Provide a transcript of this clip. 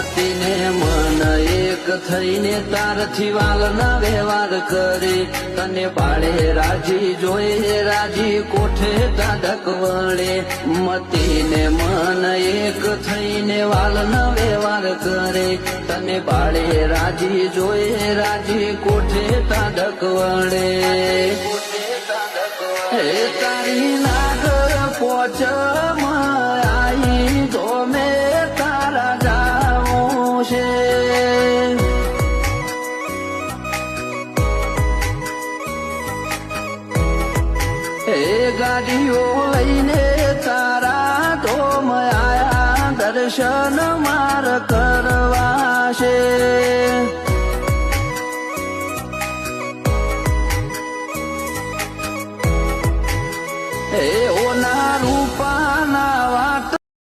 મતીને મન એક થઈને તારથી વાલના વ્યવહાર કરે તને પાડે રાજી જોઈ રાજી કોઠે તાડક વળે મતીને મન એક થઈને વાલના વ્યવહાર કરે તને પાડે રાજી જોઈ રાજી કોઠે તાડક વળે હે તારી નાગર પોચ આઈ તો મેં તારા જાઉં છે હે ગાડીઓ લઈને તારા ધોમ આયા દર્શન માર કરવા છે